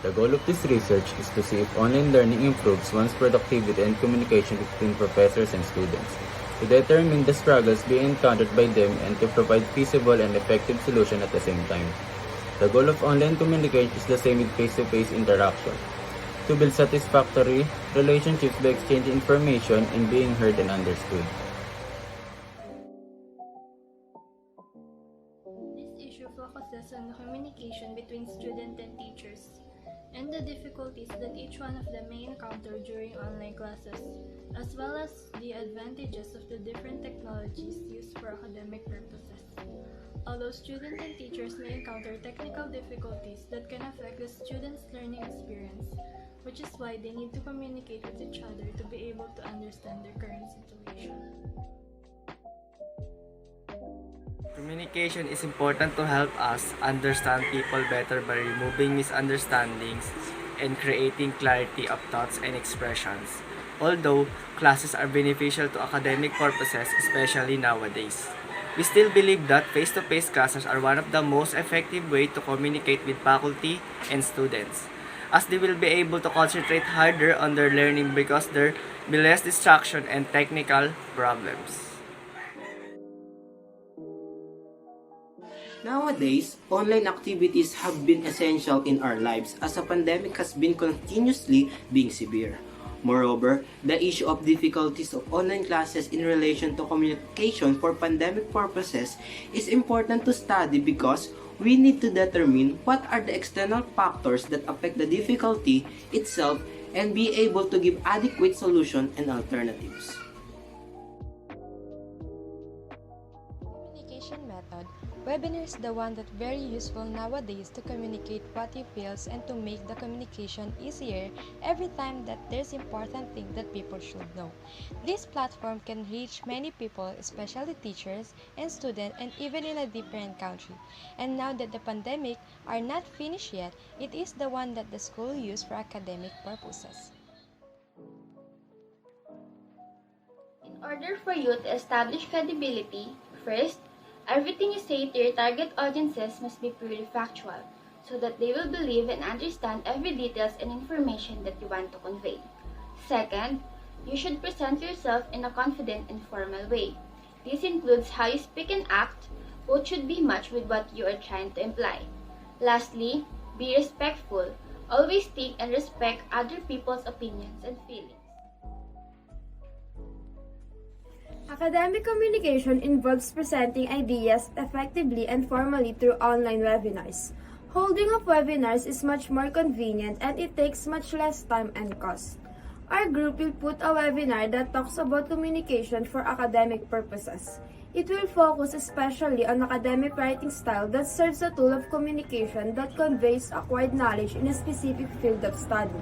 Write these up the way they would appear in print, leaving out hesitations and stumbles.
The goal of this research is to see if online learning improves one's productivity and communication between professors and students, to determine the struggles being encountered by them, and to provide feasible and effective solutions at the same time. The goal of online communication is the same with face-to-face interaction, to build satisfactory relationships by exchanging information and being heard and understood. This issue focuses on the communication between students and teachers, and the difficulties that each one of them may encounter during online classes, as well as the advantages of the different technologies used for academic purposes. Although students and teachers may encounter technical difficulties that can affect the students' learning experience, which is why they need to communicate with each other to be able to understand their current situation. Communication is important to help us understand people better by removing misunderstandings and creating clarity of thoughts and expressions. Although classes are beneficial to academic purposes, especially nowadays, we still believe that face-to-face classes are one of the most effective ways to communicate with faculty and students, as they will be able to concentrate harder on their learning because there will be less distraction and technical problems. Nowadays, online activities have been essential in our lives as the pandemic has been continuously being severe. Moreover, the issue of difficulties of online classes in relation to communication for pandemic purposes is important to study because we need to determine what are the external factors that affect the difficulty itself and be able to give adequate solution and alternatives. Communication method. Webinar is the one that very useful nowadays to communicate what you feel and to make the communication easier every time that there's important thing that people should know. This platform can reach many people, especially teachers and students, and even in a different country. And now that the pandemic are not finished yet, it is the one that the school use for academic purposes. In order for you to establish credibility, first, everything you say to your target audiences must be purely factual, so that they will believe and understand every details and information that you want to convey. Second, you should present yourself in a confident and formal way. This includes how you speak and act, both should be matched with what you are trying to imply. Lastly, be respectful. Always think and respect other people's opinions and feelings. Academic communication involves presenting ideas effectively and formally through online webinars. Holding of webinars is much more convenient and it takes much less time and cost. Our group will put a webinar that talks about communication for academic purposes. It will focus especially on academic writing style that serves a tool of communication that conveys acquired knowledge in a specific field of study.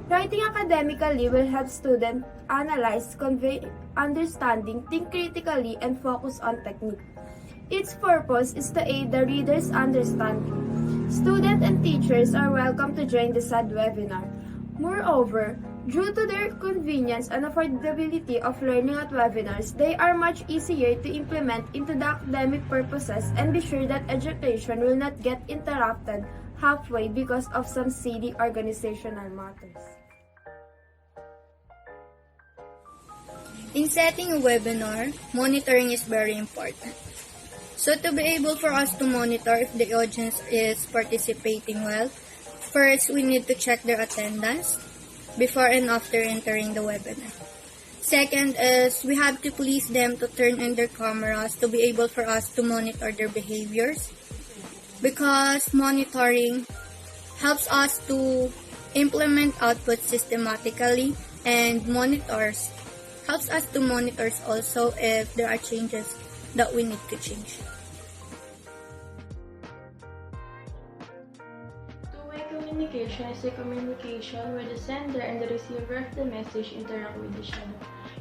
Writing academically will help students analyze, convey understanding, think critically, and focus on technique. Its purpose is to aid the reader's understanding. Students and teachers are welcome to join the said webinar. Moreover, due to their convenience and affordability of learning at webinars, they are much easier to implement into the academic purposes and be sure that education will not get interrupted halfway because of some silly organizational matters. In setting a webinar, monitoring is very important. So to be able for us to monitor if the audience is participating well, first we need to check their attendance before and after entering the webinar. Second is we have to please them to turn on their cameras to be able for us to monitor their behaviors, because monitoring helps us to implement output systematically, and helps us to monitor also if there are changes that we need to change. Two-way communication is a communication where the sender and the receiver of the message interact with each other.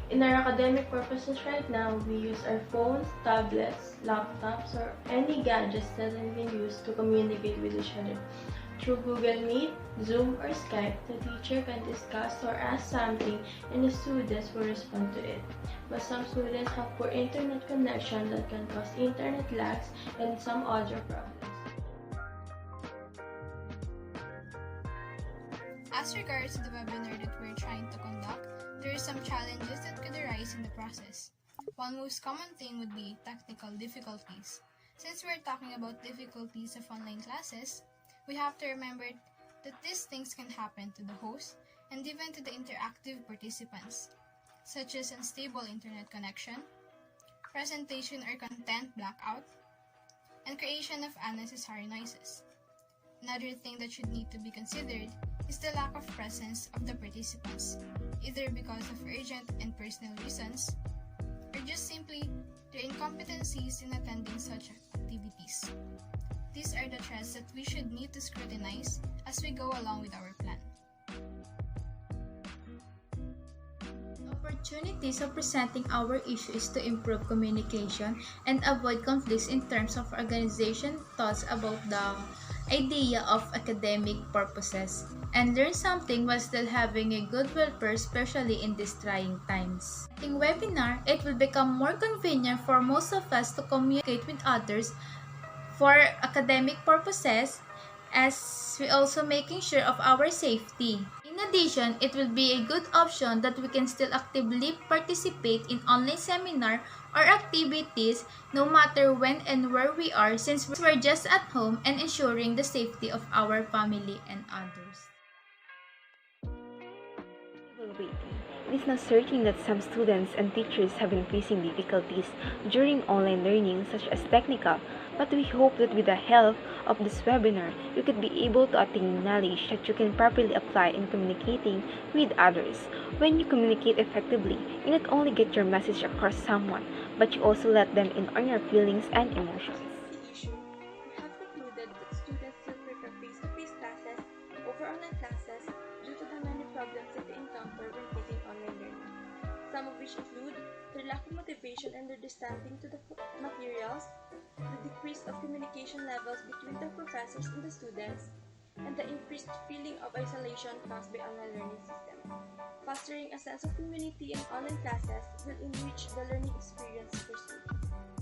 In our academic purposes right now, we use our phones, tablets, laptops, or any gadgets that have been used to communicate with each other. Through Google Meet, Zoom, or Skype, the teacher can discuss or ask something and the students will respond to it. But some students have poor internet connection that can cause internet lags and some audio problems. As regards to the webinar that we're trying to conduct, there are some challenges that could arise in the process. One most common thing would be technical difficulties. Since we're talking about difficulties of online classes, we have to remember that these things can happen to the host and even to the interactive participants, such as unstable internet connection, presentation or content blackout, and creation of unnecessary noises. Another thing that should need to be considered is the lack of presence of the participants, either because of urgent and personal reasons, or just simply their incompetencies in attending such activities. These are the threats that we should need to scrutinize as we go along with our plan. Opportunities of presenting our issues to improve communication and avoid conflicts in terms of organization, thoughts about the idea of academic purposes, and learn something while still having a good welfare, especially in these trying times. In webinar, it will become more convenient for most of us to communicate with others for academic purposes, as we also making sure of our safety. In addition, it will be a good option that we can still actively participate in online seminar or activities no matter when and where we are, since we're just at home and ensuring the safety of our family and others. It is now certain that some students and teachers have been facing difficulties during online learning, such as technical, but we hope that with the help of this webinar, you could be able to attain knowledge that you can properly apply in communicating with others. When you communicate effectively, you not only get your message across someone, but you also let them in on your feelings and emotions. We have concluded that students still prefer face-to-face classes over online classes due to the many problems that they encounter when taking online learning, some of which include their lack of motivation and understanding to the materials, the decrease of communication levels between the professors and the students, and the increased feeling of isolation caused by online learning system. Fostering a sense of community in online classes will enrich the learning experience for students.